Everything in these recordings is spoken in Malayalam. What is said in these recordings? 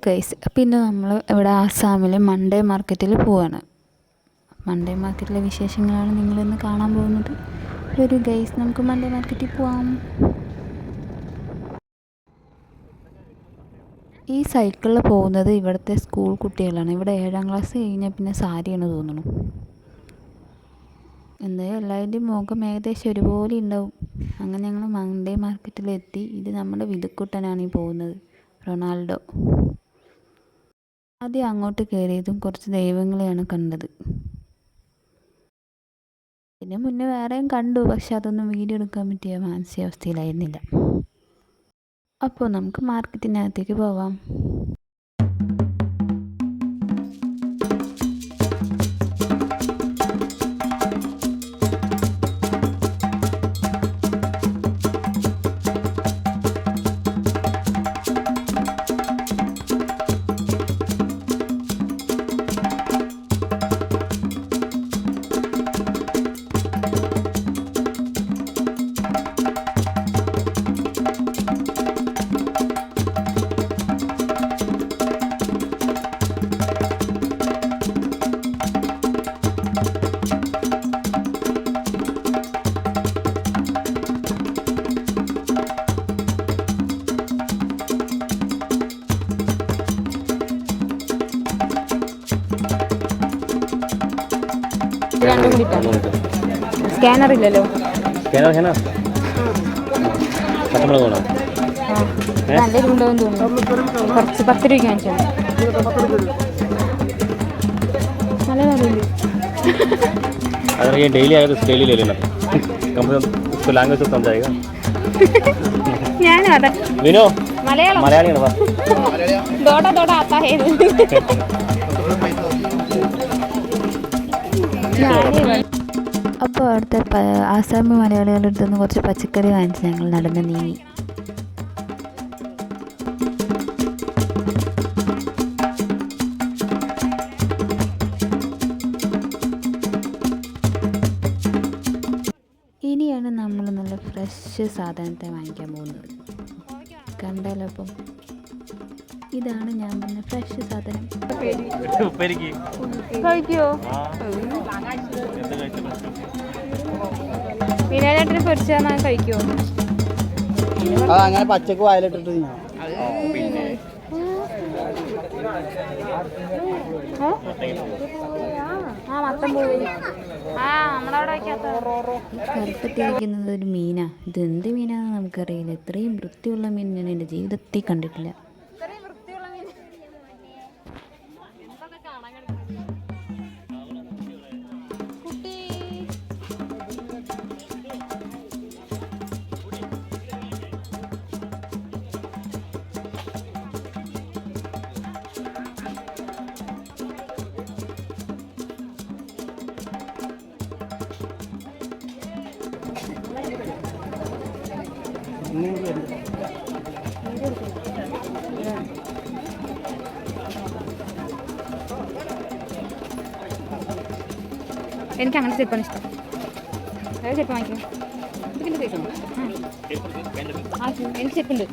ഗൈസ്, പിന്നെ നമ്മൾ ഇവിടെ ആസാമിലെ മൺഡേ മാർക്കറ്റിൽ പോവാണ്. മൺഡേ മാർക്കറ്റിലെ വിശേഷങ്ങളാണ് നിങ്ങളിന്ന് കാണാൻ പോകുന്നത്. ഒരു ഗൈസ്, നമുക്ക് മൺഡേ മാർക്കറ്റിൽ പോവാം. ഈ സൈക്കിളിൽ പോകുന്നത് ഇവിടുത്തെ സ്കൂൾ കുട്ടികളാണ്. ഇവിടെ 7ാം ക്ലാസ് കഴിഞ്ഞാൽ പിന്നെ സാരിയാണ് തോന്നുന്നു. എന്തായാലും എല്ലാവരുടെയും മുഖം ഏകദേശം ഒരുപോലെ ഉണ്ടാവും. അങ്ങനെ ഞങ്ങൾ മൺഡേ മാർക്കറ്റിലെത്തി. ഇത് നമ്മുടെ വിതുക്കുട്ടനാണ് ഈ പോകുന്നത്, റൊണാൾഡോ. ആദ്യം അങ്ങോട്ട് കയറിയതും കുറച്ച് ദൈവങ്ങളെയാണ് കണ്ടത്. പിന്നെ മുന്നേ വേറെയും കണ്ടു, പക്ഷെ അതൊന്നും വീഡിയോ എടുക്കാൻ പറ്റിയ മാനസികാവസ്ഥയിലായിരുന്നില്ല. അപ്പോൾ നമുക്ക് മാർക്കറ്റിനകത്തേക്ക് പോവാം. സ്കാനർ ഇല്ലല്ലോ. നല്ലൊരു ഉണ്ടോന്ന് തോന്നുന്നു. കുറച്ച് 10 രൂപ വാങ്ങിച്ചു. നല്ല നല്ലത്. अगर ये डेली आएगा तो डेली ले लेना, कम से कम उसको लैंग्वेज तो समझाएगा. ഞാനും അതെ. विनो മലയാളം മലയാളിയാണ്. വാ ദോട ദോട ആത്താ ഹേ. അപ്പോൾ അവിടുത്തെ ആസാമി മലയാളികളുടെ അടുത്ത് നിന്ന് കുറച്ച് പച്ചക്കറി വാങ്ങിച്ച് ഞങ്ങൾ നടന്ന് നീങ്ങി. ഇനിയാണ് നമ്മൾ നല്ല ഫ്രഷ് സാധനത്തെ വാങ്ങിക്കാൻ പോകുന്നത്. കണ്ടാലോ? അപ്പം ഇതാണ് ഞാൻ പറഞ്ഞ ഫ്രഷ് സാധനം. കഴിക്കോ? മീനാചേട്ടന് പൊരിച്ചാൽ കഴിക്കോ? അങ്ങനെ പച്ചക്ക് വായിലിട്ടിട്ട് കറുത്തിട്ടിരിക്കുന്നത് ഒരു മീനാ. ഇത് എന്ത് മീനാന്ന് നമുക്കറിയില്ല. ഇത്രയും വൃത്തിയുള്ള മീൻ ഞാൻ എൻ്റെ ജീവിതത്തിൽ കണ്ടിട്ടില്ല. എനിക്ക് അങ്ങനെ ചെരുപ്പാണ് ഇഷ്ടം. അതായത് ചെരുപ്പ് വാങ്ങിക്കാം. എനിക്ക് ചെരുപ്പുണ്ട്.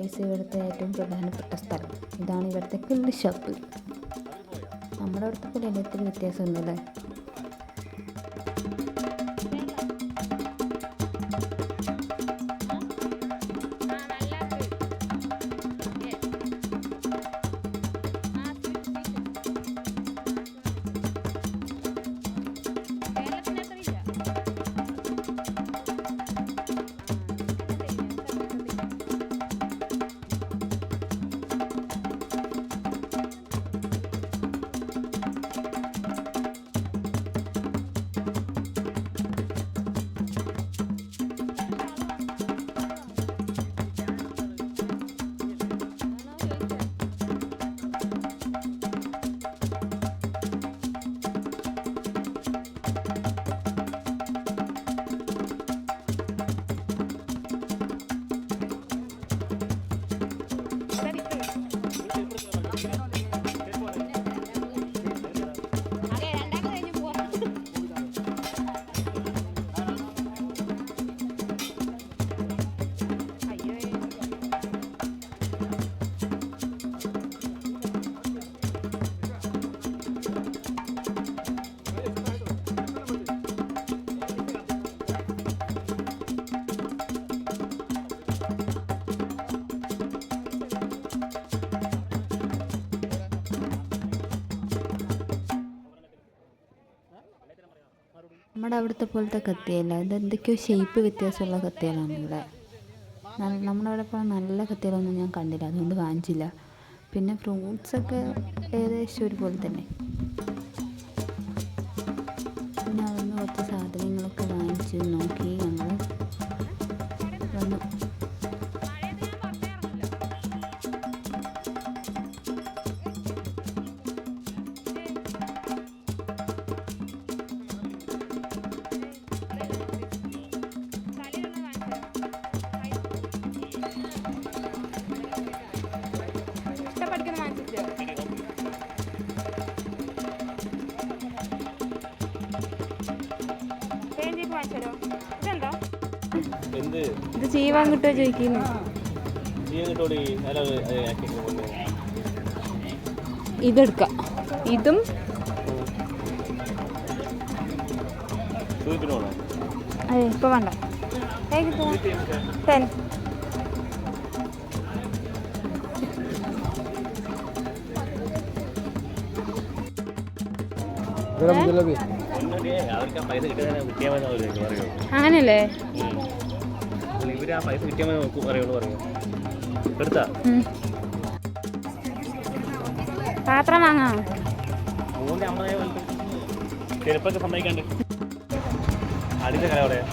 ഗൈസ് ഇവിടുത്തെ ഏറ്റവും പ്രധാനപ്പെട്ട സ്ഥലം. ഇതാണ് ഇവിടുത്തെ കിള്ളി ഷോപ്പ്. നമ്മുടെ അവിടുത്തെ പോലെ എല്ലാത്തിലും വ്യത്യാസമുണ്ടല്ലേ. നമ്മുടെ അവിടുത്തെ പോലത്തെ കത്തിയല്ല, ഇത് എന്തൊക്കെയോ ഷേപ്പ് വ്യത്യാസമുള്ള കത്തികളാണ് ഇവിടെ. നമ്മുടെ അവിടെ ഇപ്പോൾ നല്ല കത്തികളൊന്നും ഞാൻ കണ്ടില്ല, അതുകൊണ്ട് വാങ്ങിച്ചില്ല. പിന്നെ ഫ്രൂട്ട്സൊക്കെ ഏകദേശം ഒരുപോലെ തന്നെ. പിന്നെ അവിടുന്ന് കുറച്ച് സാധനങ്ങളൊക്കെ വാങ്ങിച്ച് നോക്കി ഞങ്ങൾ വന്നു. ഇത് ചെയ്യാൻ കിട്ടുമോ ചോദിക്കുന്നു. ഇതെടുക്കാം, ഇതും അതെ ഇപ്പൊ വേണ്ട. അങ്ങനല്ലേ പാത്രം വാങ്ങാം. ചെരുപ്പൊക്കെ സമ്മതിക്കാണ്ട് അതിന്റെ കല പറയാ.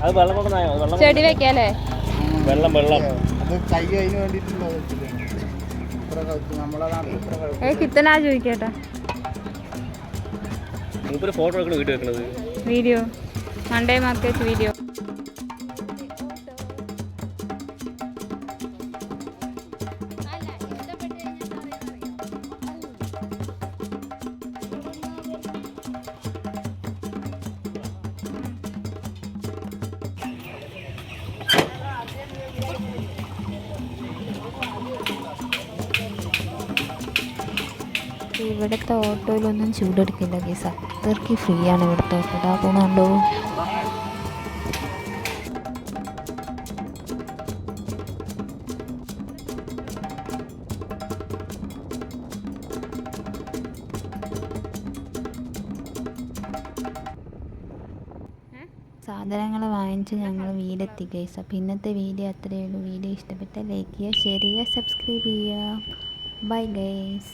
അത് വെള്ളം വെള്ളം ചെടി വെക്കാല്ലേ. വെള്ളം വെള്ളം കിത്തനാ ചോദിക്കട്ടെ. മൂപ്പര് ഫോട്ടോ എടുക്കണ വീഡിയോ വെക്കണത് വീഡിയോ മൺഡേ മാർക്കറ്റ് വീഡിയോ. ഇവിടുത്തെ ഓട്ടോയിലൊന്നും ചൂടെടുക്കില്ല കേസ്, അത്രയ്ക്ക് ഫ്രീ ആണ് ഇവിടുത്തെ ഓട്ടോ. ഇതാ പോകുന്നുണ്ടോ. സാധനങ്ങൾ വാങ്ങിച്ച് ഞങ്ങൾ വീടെത്തി ഗൈസ്. അപ്പോൾ ഇന്നത്തെ വീഡിയോ അത്രയേ ഉള്ളൂ. വീഡിയോ ഇഷ്ടപ്പെട്ടാൽ ലൈക്ക് ചെയ്യുക, ഷെയർ ചെയ്യുക, സബ്സ്ക്രൈബ് ചെയ്യുക. Bye guys.